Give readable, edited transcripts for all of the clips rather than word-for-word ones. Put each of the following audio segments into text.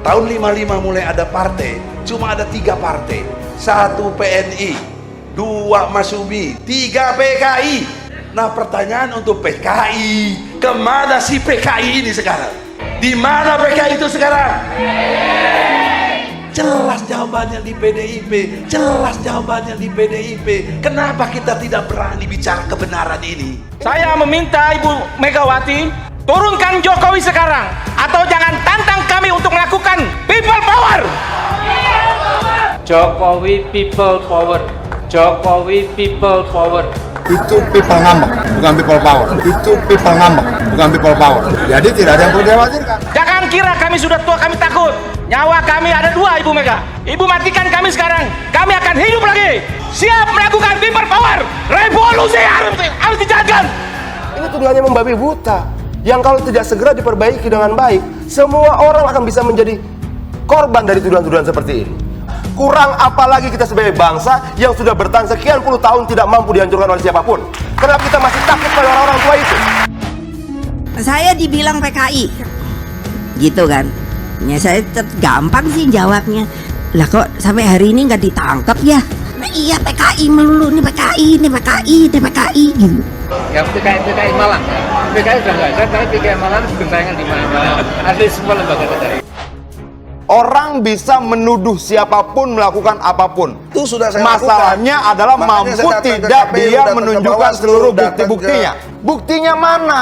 Tahun 55 mulai ada partai, cuma ada 3 partai. 1 PNI, 2 Masyumi, 3 PKI. Nah pertanyaan untuk PKI, kemana si PKI ini sekarang? Di mana PKI itu sekarang? Jelas jawabannya di PDIP, jelas jawabannya di PDIP. Kenapa kita tidak berani bicara kebenaran ini? Saya meminta Ibu Megawati turunkan Jokowi sekarang, atau jangan tantang kami untuk melakukan people power. Jokowi people power. Jokowi people power. Itu people ngambek, bukan people power. Itu people ngambek, bukan people power. Jadi tidak ada yang perlu dikhawatirkan. Jangan kira kami sudah tua kami takut. Nyawa kami ada 2, Ibu Mega. Ibu matikan kami sekarang, kami akan hidup lagi. Siap melakukan people power. Revolusi harus dijalankan. Ini tuduhannya membabi buta, yang kalau tidak segera diperbaiki dengan baik, semua orang akan bisa menjadi korban dari tuduhan-tuduhan seperti ini. Kurang apalagi kita sebagai bangsa yang sudah bertahan sekian puluh tahun tidak mampu dihancurkan oleh siapapun. Kenapa kita masih takut pada orang-orang tua itu? Saya dibilang PKI, gitu kan? Ya saya gampang sih jawabnya. Lah kok sampai hari ini nggak ditangkap ya? Nah, iya PKI melulu, ini PKI, ini PKI, ini PKI gitu. Yang PKI Malang. PKI sudah nggak ada, tapi PKI Malang gentayangan di mana? Ada semua lembaga negara. Orang bisa menuduh siapapun melakukan apapun. Itu sudah saya Masalahnya lakukan. adalah Makanya mampu saya datang ke tidak KPU, dia datang ke menunjukkan Bawaslu, seluruh datang bukti-buktinya. Buktinya mana?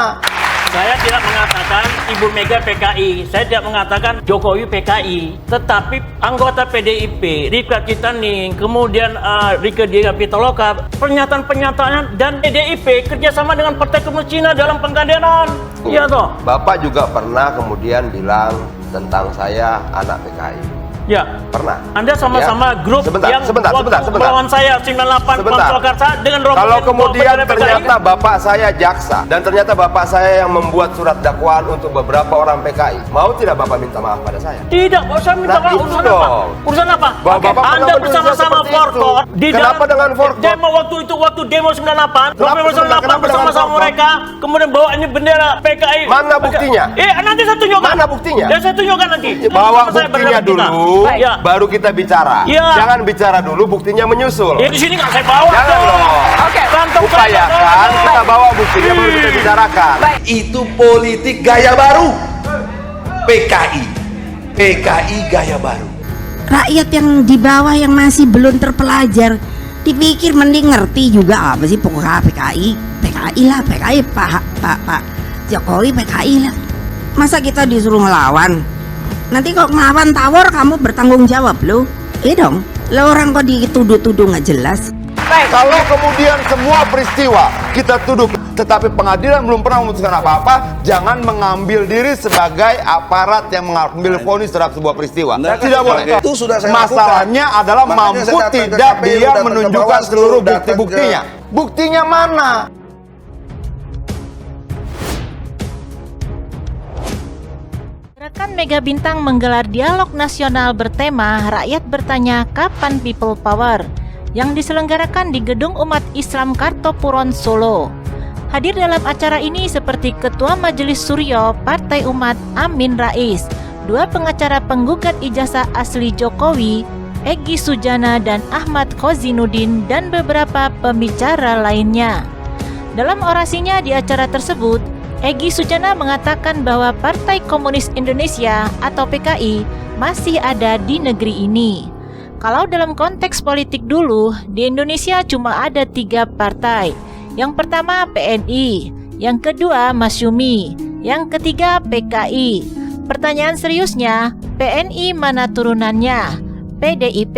Saya tidak mengatakan Ibu Mega PKI, saya tidak mengatakan Jokowi PKI, tetapi anggota PDIP, Rika Citaning, kemudian Rike Diega Pitaloka, pernyataan-pernyataan dan PDIP kerjasama dengan Partai Komunis Cina dalam penggadean. Iya toh? Bapak juga pernah kemudian bilang tentang saya anak PKI. Ya. Pernah. Anda sama-sama grup yang sebentar. melawan saya 98 Pamswakarsa dengan rombongan. Kalau kemudian PKI. ternyata bapak saya jaksa dan ternyata bapak saya yang membuat surat dakwaan untuk beberapa orang PKI, mau tidak bapak minta maaf pada saya? Tidak, saya minta maaf. itu Urusan dong. apa? Urusan apa? Bahwa bapak pernah Anda menuduh bersama-sama seperti itu. Forkot di Kenapa dengan Forkot? demo waktu demo 98, November 98 kenapa bersama-sama dengan Forkot? mereka, kemudian bawa ini bendera PKI. Mana buktinya? Nanti saya tunjukkan. Mana buktinya? Ya saya tunjukkan nanti. Bawa Saya buktinya berdebat kita. dulu, Ya. baru kita bicara. Ya. Jangan bicara dulu, buktinya menyusul. Di sini nggak saya bawa. Jangan dong. Kantong Upayakan kita bawa buktinya baru kita bicarakan. Itu politik gaya baru. PKI gaya baru. Rakyat yang di bawah yang masih belum terpelajar dipikir mending ngerti juga apa sih pokoknya PKI lah, PKI Pak Jokowi PKI lah. Masa kita disuruh ngelawan? Nanti kok ngelawan tawar kamu bertanggung jawab lo. Iya dong. Lo orang kok dituduh-tuduh nggak jelas. Kalau kemudian semua peristiwa kita tuduh, tetapi pengadilan belum pernah memutuskan apa-apa, jangan mengambil diri sebagai aparat yang mengambil vonis terhadap sebuah peristiwa. Tidak boleh. Itu sudah saya Masalahnya lakukan. adalah Makanya mampu saya datang ke tidak KPU, dia datang ke menunjukkan Bawaslu, seluruh datang ke- bukti-buktinya. Buktinya mana? Gerakan Mega Bintang menggelar dialog nasional bertema Rakyat Bertanya Kapan People Power yang diselenggarakan di Gedung Umat Islam Kartopuron, Solo. Hadir dalam acara ini seperti Ketua Majelis Suryo Partai Umat Amin Rais, 2 pengacara penggugat ijazah asli Jokowi, Egy Sujana dan Ahmad Khozinuddin, dan beberapa pembicara lainnya. Dalam orasinya di acara tersebut, Egy Sujana mengatakan bahwa Partai Komunis Indonesia atau PKI masih ada di negeri ini. Kalau dalam konteks politik dulu, di Indonesia cuma ada 3 partai. Yang pertama PNI, yang kedua Masyumi, yang ketiga PKI. Pertanyaan seriusnya, PNI mana turunannya? PDIP.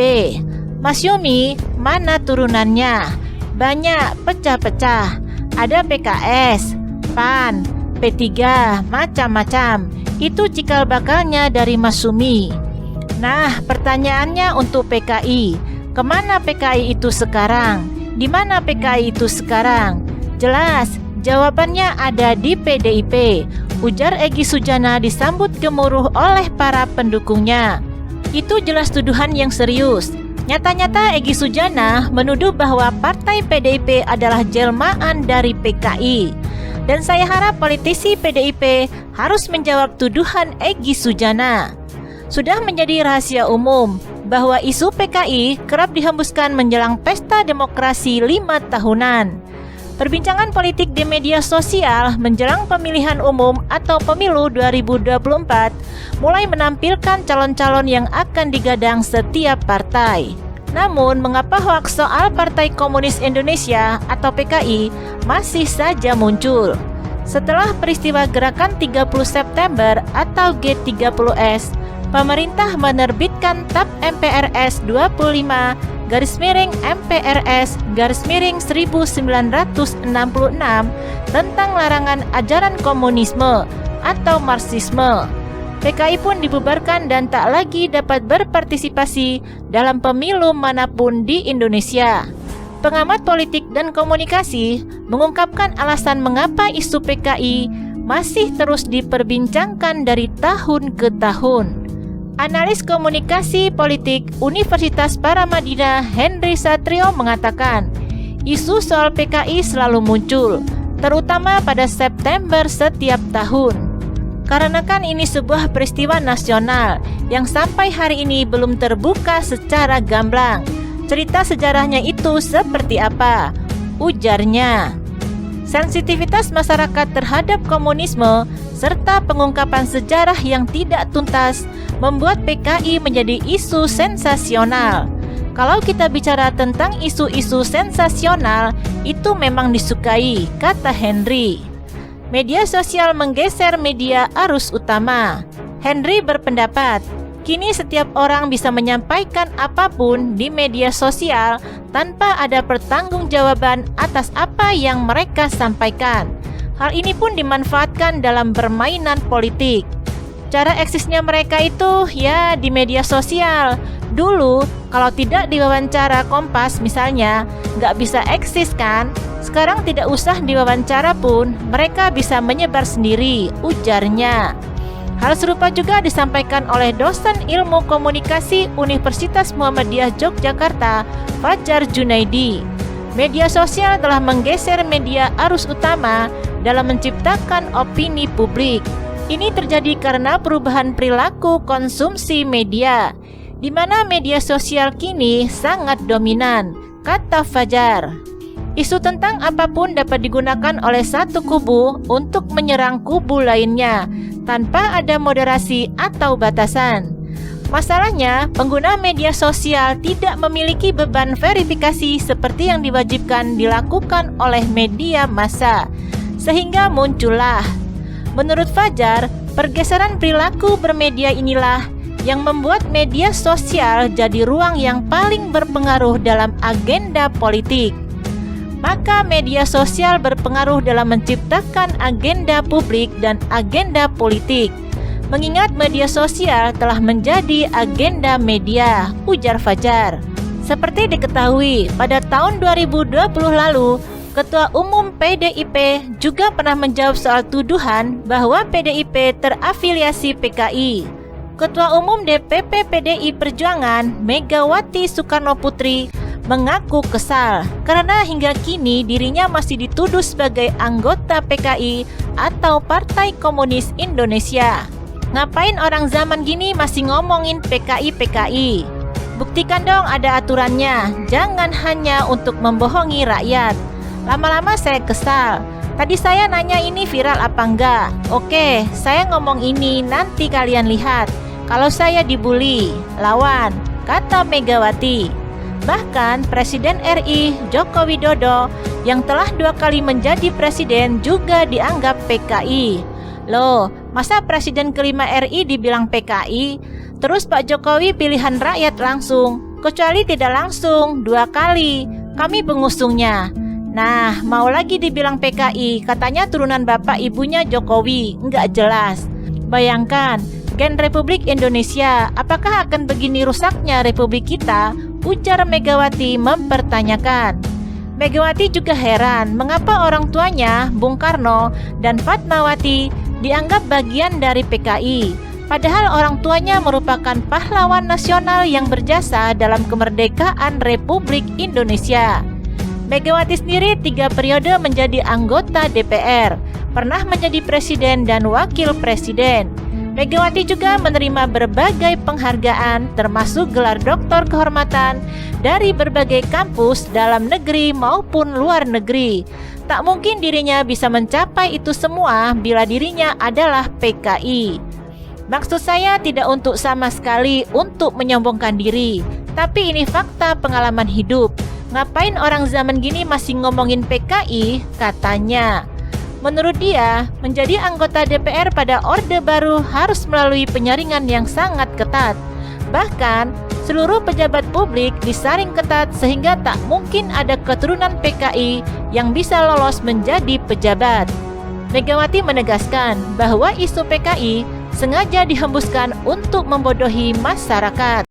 Masyumi mana turunannya? Banyak, pecah-pecah. Ada PKS, PAN, P3, macam-macam. Itu cikal bakalnya dari Masyumi. Nah, pertanyaannya untuk PKI. Kemana PKI itu sekarang? Di mana PKI itu sekarang? Jelas, jawabannya ada di PDIP. Ujar Egy Sujana disambut gemuruh oleh para pendukungnya. Itu jelas tuduhan yang serius. Nyata-nyata Egy Sujana menuduh bahwa partai PDIP adalah jelmaan dari PKI. Dan saya harap politisi PDIP harus menjawab tuduhan Egy Sujana. Sudah menjadi rahasia umum bahwa isu PKI kerap dihembuskan menjelang pesta demokrasi 5 tahunan. Perbincangan politik di media sosial menjelang pemilihan umum atau pemilu 2024 mulai menampilkan calon-calon yang akan digadang setiap partai. Namun, mengapa hoaks soal Partai Komunis Indonesia atau PKI masih saja muncul? Setelah peristiwa Gerakan 30 September atau G30S, pemerintah menerbitkan TAP MPRS 25/MPRS/1966 tentang larangan ajaran komunisme atau Marxisme. PKI pun dibubarkan dan tak lagi dapat berpartisipasi dalam pemilu manapun di Indonesia. Pengamat politik dan komunikasi mengungkapkan alasan mengapa isu PKI masih terus diperbincangkan dari tahun ke tahun. Analis komunikasi politik Universitas Paramadina Henry Satrio mengatakan, isu soal PKI selalu muncul, terutama pada September setiap tahun. Karena kan ini sebuah peristiwa nasional yang sampai hari ini belum terbuka secara gamblang. Cerita sejarahnya itu seperti apa? Ujarnya. Sensitivitas masyarakat terhadap komunisme serta pengungkapan sejarah yang tidak tuntas membuat PKI menjadi isu sensasional. Kalau kita bicara tentang isu-isu sensasional, itu memang disukai, kata Henry. Media sosial menggeser media arus utama. Henry berpendapat, kini setiap orang bisa menyampaikan apapun di media sosial tanpa ada pertanggungjawaban atas apa yang mereka sampaikan. Hal ini pun dimanfaatkan dalam permainan politik. Cara eksisnya mereka itu ya di media sosial. Dulu kalau tidak diwawancara Kompas misalnya, nggak bisa eksis kan? Sekarang tidak usah diwawancara pun, mereka bisa menyebar sendiri, ujarnya. Hal serupa juga disampaikan oleh dosen ilmu komunikasi Universitas Muhammadiyah Yogyakarta, Fajar Junaidi. Media sosial telah menggeser media arus utama dalam menciptakan opini publik. Ini terjadi karena perubahan perilaku konsumsi media, di mana media sosial kini sangat dominan, kata Fajar. Isu tentang apapun dapat digunakan oleh satu kubu untuk menyerang kubu lainnya tanpa ada moderasi atau batasan. Masalahnya, pengguna media sosial tidak memiliki beban verifikasi seperti yang diwajibkan dilakukan oleh media massa, sehingga muncullah. Menurut Fajar, pergeseran perilaku bermedia inilah yang membuat media sosial jadi ruang yang paling berpengaruh dalam agenda politik. Maka media sosial berpengaruh dalam menciptakan agenda publik dan agenda politik. Mengingat media sosial telah menjadi agenda media, ujar Fajar. Seperti diketahui, pada tahun 2020 lalu, Ketua Umum PDIP juga pernah menjawab soal tuduhan bahwa PDIP terafiliasi PKI. Ketua Umum DPP PDI Perjuangan, Megawati Soekarnoputri, mengaku kesal karena hingga kini dirinya masih dituduh sebagai anggota PKI atau Partai Komunis Indonesia. Ngapain orang zaman gini masih ngomongin PKI? Buktikan dong ada aturannya, jangan hanya untuk membohongi rakyat. Lama-lama saya kesal. Tadi saya nanya ini viral apa enggak. Oke, saya ngomong ini, nanti kalian lihat. Kalau saya dibully, lawan, kata Megawati. Bahkan Presiden RI Joko Widodo yang telah 2 kali menjadi presiden juga dianggap PKI. Loh, masa presiden kelima RI dibilang PKI? Terus Pak Jokowi pilihan rakyat langsung, kecuali tidak langsung 2 kali. Kami pengusungnya. Nah, mau lagi dibilang PKI, katanya turunan bapak ibunya Jokowi, nggak jelas. Bayangkan, gen Republik Indonesia, apakah akan begini rusaknya Republik kita? Ujar Megawati mempertanyakan. Megawati juga heran mengapa orang tuanya, Bung Karno dan Fatmawati, dianggap bagian dari PKI. Padahal orang tuanya merupakan pahlawan nasional yang berjasa dalam kemerdekaan Republik Indonesia. Megawati sendiri 3 periode menjadi anggota DPR, pernah menjadi presiden dan wakil presiden. Megawati juga menerima berbagai penghargaan termasuk gelar doktor kehormatan dari berbagai kampus dalam negeri maupun luar negeri. Tak mungkin dirinya bisa mencapai itu semua bila dirinya adalah PKI. Maksud saya tidak untuk sama sekali untuk menyombongkan diri, tapi ini fakta pengalaman hidup. Ngapain orang zaman gini masih ngomongin PKI, katanya. Menurut dia, menjadi anggota DPR pada Orde Baru harus melalui penyaringan yang sangat ketat. Bahkan, seluruh pejabat publik disaring ketat sehingga tak mungkin ada keturunan PKI yang bisa lolos menjadi pejabat. Megawati menegaskan bahwa isu PKI sengaja dihembuskan untuk membodohi masyarakat.